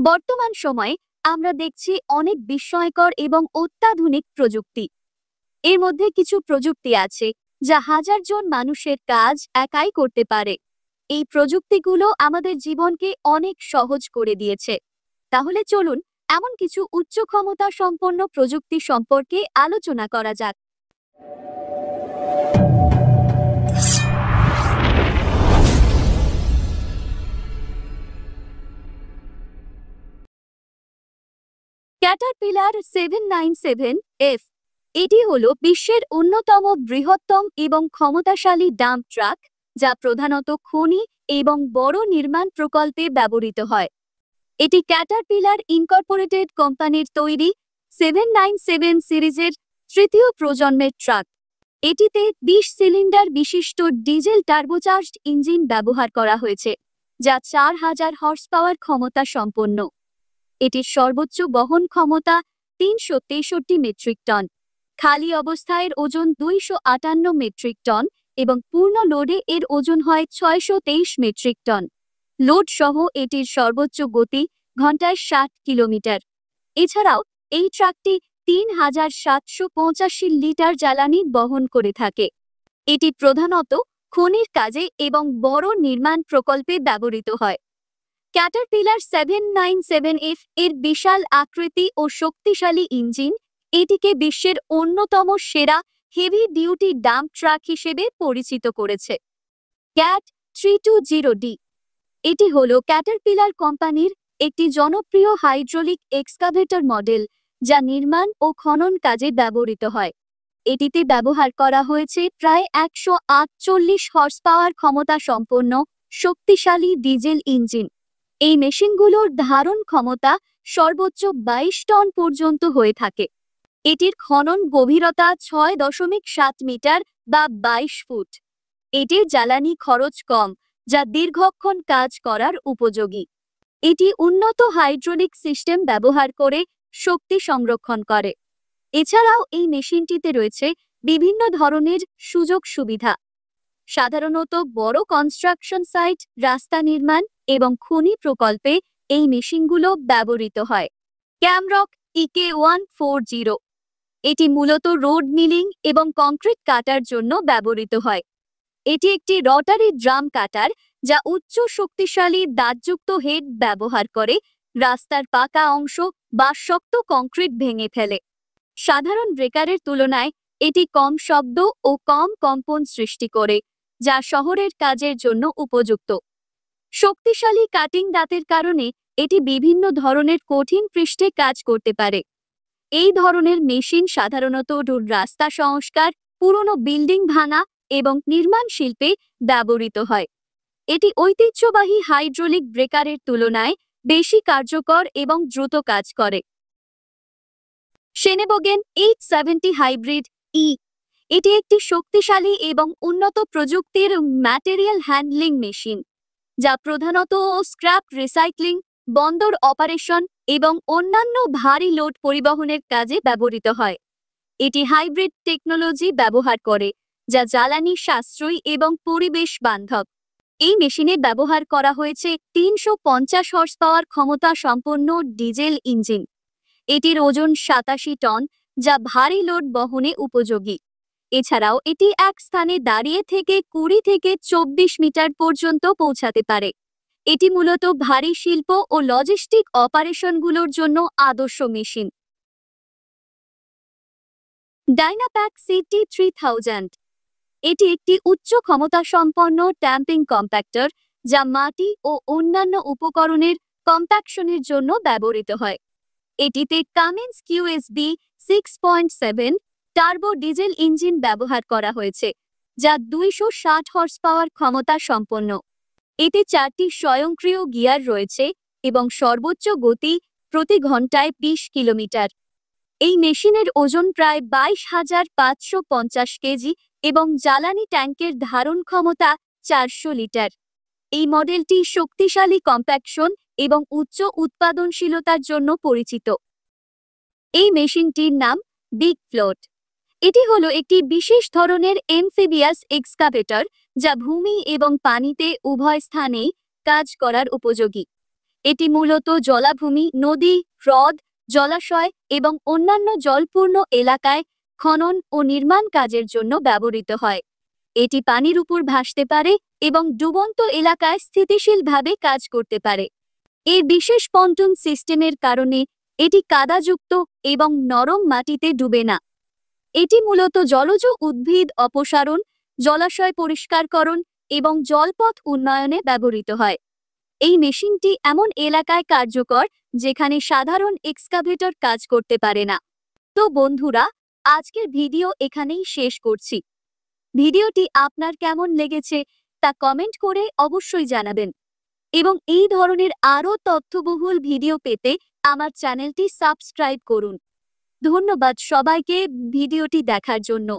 বর্তমান সময়ে আমরা দেখছি অনেক বিস্ময়কর এবং অত্যাধুনিক প্রযুক্তি। এর মধ্যে কিছু প্রযুক্তি আছে যা হাজার জন মানুষের কাজ একাই করতে পারে। এই প্রযুক্তিগুলো আমাদের জীবনকে অনেক সহজ করে দিয়েছে। তাহলে চলুন এমন কিছু উচ্চ ক্ষমতা সম্পন্ন প্রযুক্তি সম্পর্কে আলোচনা করা যাক। ক্যাটারপিলার 797F এটি হলো বিশ্বের অন্যতম বৃহত্তম এবং ক্ষমতাশালী ডাম্প ট্রাক, যা প্রধানত খনি এবং বড় নির্মাণ প্রকল্পে ব্যবহৃত হয়। এটি ক্যাটারপিলার ইনকর্পোরেটেড কোম্পানির তৈরি 797 সিরিজের তৃতীয় প্রজন্মের ট্রাক। এটিতে 20 সিলিন্ডার বিশিষ্ট ডিজেল টার্বোচার্জড ইঞ্জিন ব্যবহার করা হয়েছে, যা 4000 হর্স পাওয়ার ক্ষমতা সম্পন্ন। এটির সর্বোচ্চ বহন ক্ষমতা 363 মেট্রিক টন। খালি অবস্থায় এর ওজন 258 মেট্রিক টন এবং পূর্ণ লোডে এর ওজন হয় 623 মেট্রিক টন। লোড সহ এটির সর্বোচ্চ গতি ঘন্টায় 60 কিলোমিটার। এছাড়াও এই ট্রাকটি 3785 লিটার জ্বালানি বহন করে থাকে। এটি প্রধানত খনির কাজে এবং বড় নির্মাণ প্রকল্পে ব্যবহৃত হয়। ক্যাটারপিলার 797F এর বিশাল আকৃতি ও শক্তিশালী ইঞ্জিন এটিকে বিশ্বের অন্যতম সেরা হেভি ডিউটি ডাম্প ট্রাক হিসেবে পরিচিত করেছে। ক্যাট 320D এটি হলো ক্যাটারপিলার কোম্পানির একটি জনপ্রিয় হাইড্রোলিক এক্সকাভেটর মডেল, যা নির্মাণ ও খনন কাজে ব্যবহৃত হয়। এটিতে ব্যবহার করা হয়েছে প্রায় 148 হর্স পাওয়ার ক্ষমতা সম্পন্ন শক্তিশালী ডিজেল ইঞ্জিন। এই মেশিনগুলোর ধারণ ক্ষমতা সর্বোচ্চ 22 টন পর্যন্ত হয়ে থাকে। এটির খনন গভীরতা 6.7 মিটার বা 22 ফুট। এটির জ্বালানি খরচ কম, যা দীর্ঘক্ষণ কাজ করার উপযোগী। এটি উন্নত হাইড্রোলিক সিস্টেম ব্যবহার করে শক্তি সংরক্ষণ করে। এছাড়াও এই মেশিনটিতে রয়েছে বিভিন্ন ধরনের সুযোগ সুবিধা। সাধারণত বড় কনস্ট্রাকশন সাইট, রাস্তা নির্মাণ এবং খনি প্রকল্পে এই মেশিনগুলো ব্যবহৃত হয়। ক্যামরক EK140 এটি মূলত রোড মিলিং এবং কংক্রিট কাটার জন্য ব্যবহৃত হয়। এটি একটি রটারি ড্রাম কাটার, যা উচ্চ শক্তিশালী দাঁতযুক্ত হেড ব্যবহার করে রাস্তার পাকা অংশ বা শক্ত কংক্রিট ভেঙে ফেলে। সাধারণ ব্রেকারের তুলনায় এটি কম শব্দ ও কম কম্পন সৃষ্টি করে, যা শহরের কাজের জন্য উপযুক্ত। শক্তিশালী কাটিং দাঁতের কারণে এটি বিভিন্ন ধরনের কঠিন পৃষ্ঠে কাজ করতে পারে। এই ধরনের মেশিন সাধারণত রাস্তা সংস্কার, পুরনো বিল্ডিং ভাঙা এবং নির্মাণ শিল্পে ব্যবহৃত হয়। এটি ঐতিহ্যবাহী হাইড্রোলিক ব্রেকারের তুলনায় বেশি কার্যকর এবং দ্রুত কাজ করে। সেনেবোগেন 870 হাইব্রিড ই এটি একটি শক্তিশালী এবং উন্নত প্রযুক্তির ম্যাটেরিয়াল হ্যান্ডলিং মেশিন, যা প্রধানত স্ক্র্যাপ রিসাইক্লিং, বন্দর অপারেশন এবং অন্যান্য ভারী লোড পরিবহনের কাজে ব্যবহৃত হয়। এটি হাইব্রিড টেকনোলজি ব্যবহার করে, যা জ্বালানি সাশ্রয়ী এবং পরিবেশ বান্ধব। এই মেশিনে ব্যবহার করা হয়েছে 350 হর্স পাওয়ার ক্ষমতা সম্পন্ন ডিজেল ইঞ্জিন। এটির ওজন 87 টন, যা ভারী লোড বহনে উপযোগী। এছাড়াও এটি এক স্থানে দাঁড়িয়ে থেকে 20 থেকে 24 মিটার পর্যন্ত পৌঁছাতে পারে। এটি মূলত ভারী শিল্প ও লজিস্টিক অপারেশনগুলোর জন্য আদর্শ মেশিন। ডাইনাপ্যাক CT3000 এটি একটি উচ্চ ক্ষমতা সম্পন্ন ট্যাম্পিং কম্প্যাক্টর, যা মাটি ও অন্যান্য উপকরণের কম্প্যাকশনের জন্য ব্যবহৃত হয়। এটিতে Cummins QSB 6.7 turbo diesel engine ব্যবহার করা হয়েছে, যা 260 হর্স পাওয়ার ক্ষমতা সম্পন্ন। এতে 4টি স্বয়ংক্রিয় গিয়ার রয়েছে এবং সর্বোচ্চ গতি প্রতি ঘন্টায় 20 কিলোমিটার। এই মেশিনের ওজন প্রায় 22,550 কেজি এবং জ্বালানি ট্যাঙ্কের ধারণ ক্ষমতা 400 লিটার। এই মডেলটি শক্তিশালী কম্প্যাকশন এবং উচ্চ উৎপাদনশীলতার জন্য পরিচিত। এই মেশিনটির নাম বিগ ফ্লোট। এটি হলো একটি বিশেষ ধরনের এমফিবিয়াস এক্সকাভেটর, যা ভূমি এবং পানিতে উভয় স্থানেই কাজ করার উপযোগী। এটি মূলত জলাভূমি, নদী, হ্রদ, জলাশয় এবং অন্যান্য জলপূর্ণ এলাকায় খনন ও নির্মাণ কাজের জন্য ব্যবহৃত হয়। এটি পানির উপর ভাসতে পারে এবং ডুবন্ত এলাকায় স্থিতিশীলভাবে কাজ করতে পারে। এর বিশেষ পন্টুন সিস্টেমের কারণে এটি কাদাযুক্ত এবং নরম মাটিতে ডুবে না। এটি মূলত জলজ উদ্ভিদ অপসারণ, জলাশয় পরিষ্কারকরণ এবং জলপথ উন্নয়নে ব্যবহৃত হয়। এই মেশিনটি এমন এলাকায় কার্যকর যেখানে সাধারণ এক্সকাভেটর কাজ করতে পারে না। তো বন্ধুরা, আজকের ভিডিও এখানেই শেষ করছি। ভিডিওটি আপনার কেমন লেগেছে তা কমেন্ট করে অবশ্যই জানাবেন এবং এই ধরনের আরও তথ্যবহুল ভিডিও পেতে আমার চ্যানেলটি সাবস্ক্রাইব করুন। ধন্যবাদ সবাইকে ভিডিওটি দেখার জন্য।